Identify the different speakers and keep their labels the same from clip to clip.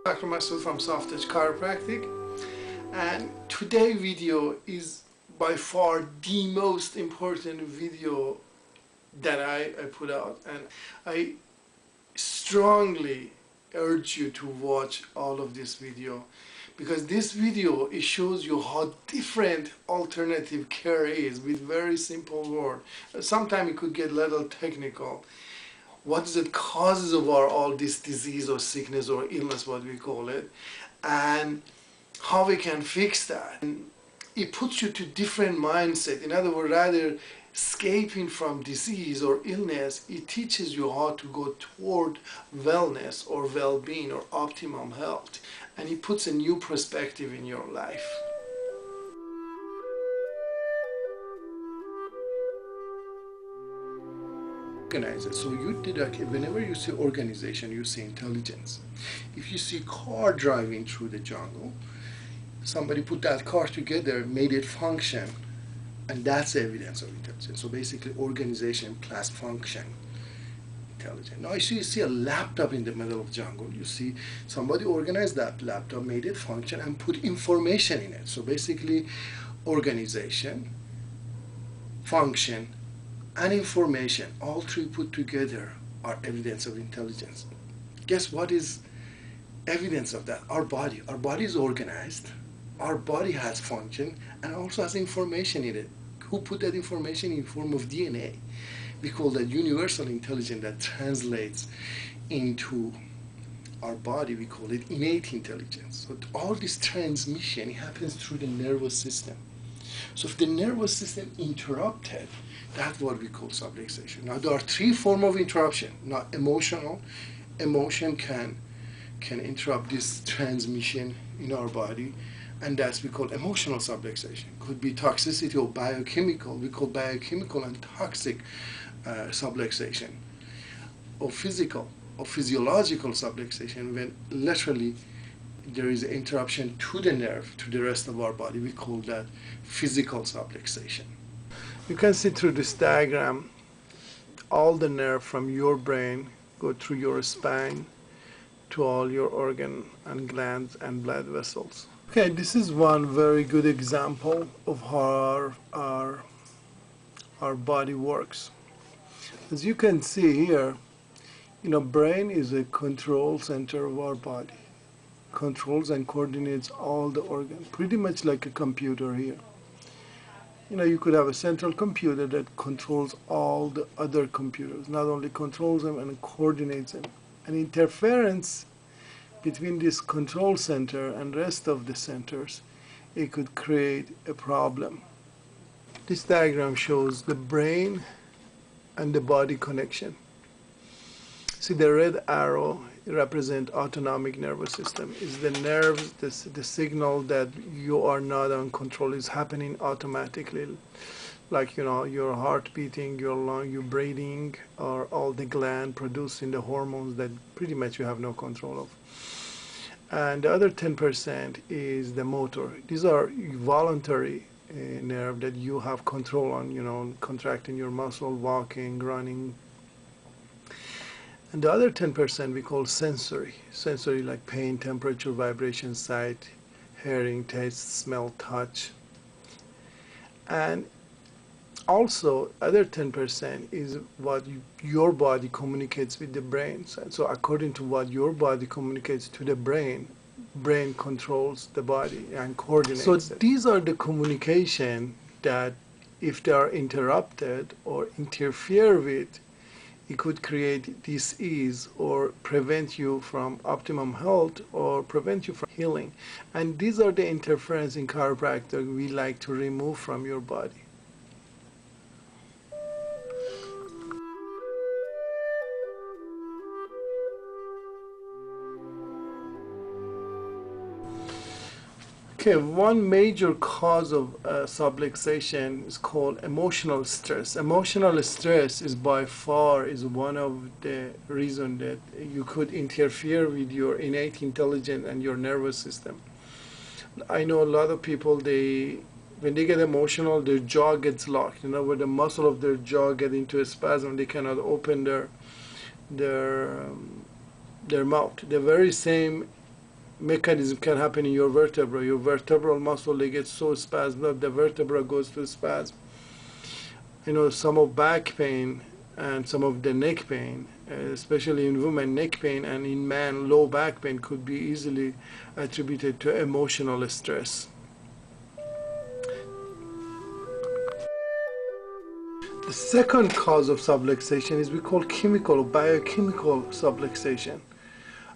Speaker 1: Dr. Masood from Soft Touch Chiropractic, and today's video is by far the most important video that I put out, and I strongly urge you to watch all of this video, because this video, it shows you how different alternative care is with very simple word. Sometimes it could get a little technical. What is the causes of all this disease or sickness or illness, what we call it, and how we can fix that. And it puts you to different mindset. In other words, rather escaping from disease or illness, it teaches you how to go toward wellness or well-being or optimum health, and it puts a new perspective in your life. Organize it. So you deduct it. Whenever you see organization, you see intelligence. If you see car driving through the jungle, somebody put that car together, made it function, and that's evidence of intelligence. So basically, organization plus function, intelligence. Now, if you see a laptop in the middle of the jungle, you see somebody organized that laptop, made it function, and put information in it. So basically, organization, function, and information, all three put together are evidence of intelligence. Guess what is evidence of that? Our body. Our body is organized, our body has function, and also has information in it. Who put that information in form of DNA? We call that universal intelligence that translates into our body. We call it innate intelligence. So all this transmission happens through the nervous system. So if the nervous system interrupted, that's what we call subluxation. Now there are three forms of interruption. Now emotional. Emotion can interrupt this transmission in our body, and that's we call emotional subluxation. Could be toxicity or biochemical. We call biochemical and toxic subluxation. Or physical or physiological subluxation, when literally there is an interruption to the nerve, to the rest of our body. We call that physical subluxation. You can see through this diagram, all the nerve from your brain go through your spine to all your organ and glands and blood vessels. Okay, this is one very good example of how our body works. As you can see here, brain is a control center of our body. Controls and coordinates all the organs, pretty much like a computer here. You could have a central computer that controls all the other computers, not only controls them and coordinates them. And interference between this control center and rest of the centers, it could create a problem. This diagram shows the brain and the body connection. See, the red arrow represent autonomic nervous system. Is the nerves, the signal that you are not on control is happening automatically, like your heart beating, your lung, your breathing, or all the gland producing the hormones that pretty much you have no control of. And the other 10% is the motor. These are voluntary nerve that you have control on, contracting your muscle, walking, running. And the other 10% we call sensory. Sensory like pain, temperature, vibration, sight, hearing, taste, smell, touch. And also, other 10% is what your body communicates with the brain. So according to what your body communicates to the brain controls the body and coordinates it. So these are the communication that if they are interrupted or interfere with, it could create disease or prevent you from optimum health or prevent you from healing. And these are the interference in chiropractic we like to remove from your body. Okay, one major cause of subluxation is called emotional stress. Emotional stress is by far one of the reasons that you could interfere with your innate intelligence and your nervous system. I know a lot of people, when they get emotional, their jaw gets locked. Where the muscle of their jaw get into a spasm, they cannot open their mouth. The very same mechanism can happen in your vertebra. Your vertebral muscle, they get so spasmed up, the vertebra goes to spasm. Some of back pain and some of the neck pain, especially in women, neck pain, and in men, low back pain could be easily attributed to emotional stress. The second cause of subluxation is we call chemical or biochemical subluxation.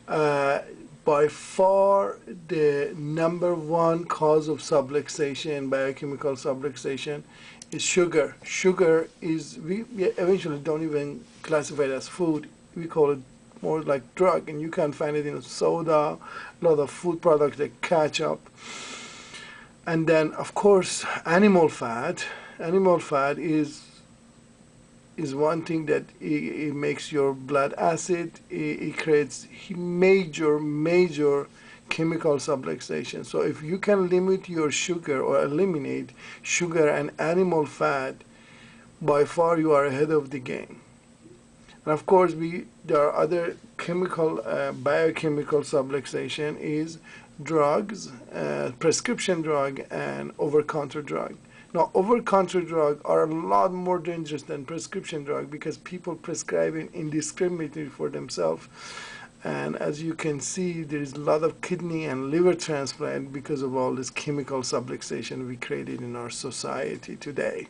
Speaker 1: By far the number one cause of subluxation, biochemical subluxation, is sugar. Sugar is, we eventually don't even classify it as food. We call it more like drug, and you can find it in soda, a lot of food products like ketchup. And then, of course, animal fat. Animal fat is one thing that it makes your blood acid. It creates major chemical subluxation. So if you can limit your sugar or eliminate sugar and animal fat, by far you are ahead of the game. And of course, there are other biochemical subluxation is drugs, prescription drug, and over-counter drug. Now, over-counter drugs are a lot more dangerous than prescription drug because people prescribe it indiscriminately for themselves. And as you can see, there is a lot of kidney and liver transplant because of all this chemical subluxation we created in our society today.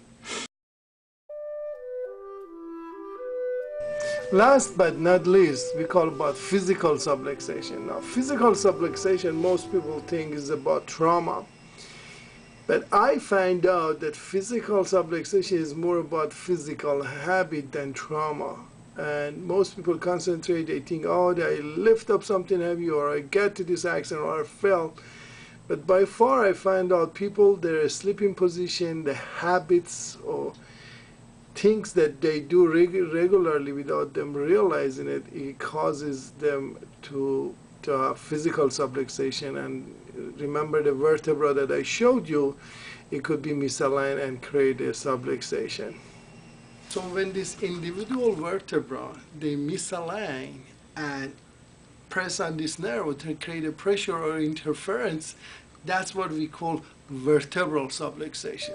Speaker 1: Last but not least, we call about physical subluxation. Now, physical subluxation, most people think is about trauma. But I find out that physical subluxation is more about physical habit than trauma. And most people concentrate, they think, oh, I lift up something heavy, or I get to this accident, or I fell. But by far I find out people, their sleeping position, the habits, or things that they do regularly without them realizing it, it causes them to have physical subluxation. And remember the vertebra that I showed you, it could be misaligned and create a subluxation. So when this individual vertebra, they misalign and press on this nerve to create a pressure or interference, that's what we call vertebral subluxation.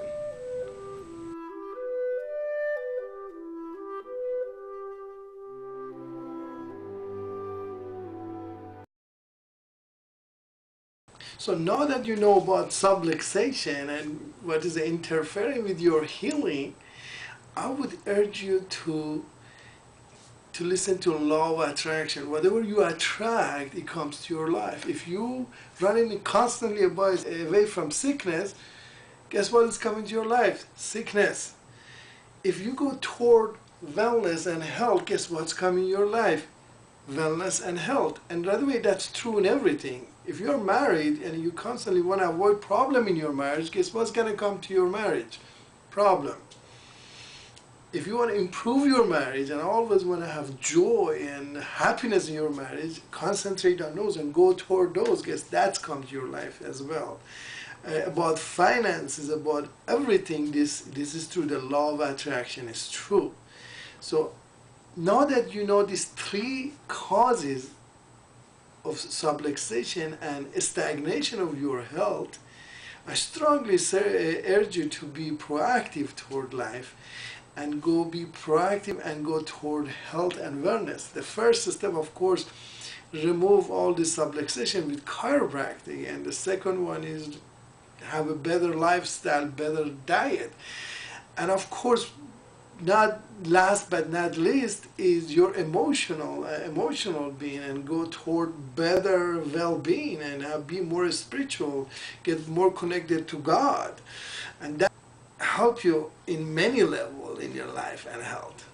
Speaker 1: So now that you know about subluxation and what is interfering with your healing, I would urge you to listen to law of attraction. Whatever you attract, it comes to your life. If you running constantly away from sickness, guess what is coming to your life? Sickness. If you go toward wellness and health, guess what's coming in your life? Wellness and health. And by the way, that's true in everything. If you're married and you constantly want to avoid problem in your marriage, guess what's going to come to your marriage? Problem. If you want to improve your marriage and always want to have joy and happiness in your marriage, concentrate on those and go toward those. Guess that's come to your life as well. About finances, about everything, this is true. The law of attraction is true. So now that you know these three causes of subluxation and stagnation of your health, I strongly urge you to be proactive toward life and be proactive and go toward health and wellness. The first step, of course, remove all the subluxation with chiropractic, and the second one is have a better lifestyle, better diet. And of course, not last but not least is your emotional being, and go toward better well-being and be more spiritual, get more connected to God, and that help you in many levels in your life and health.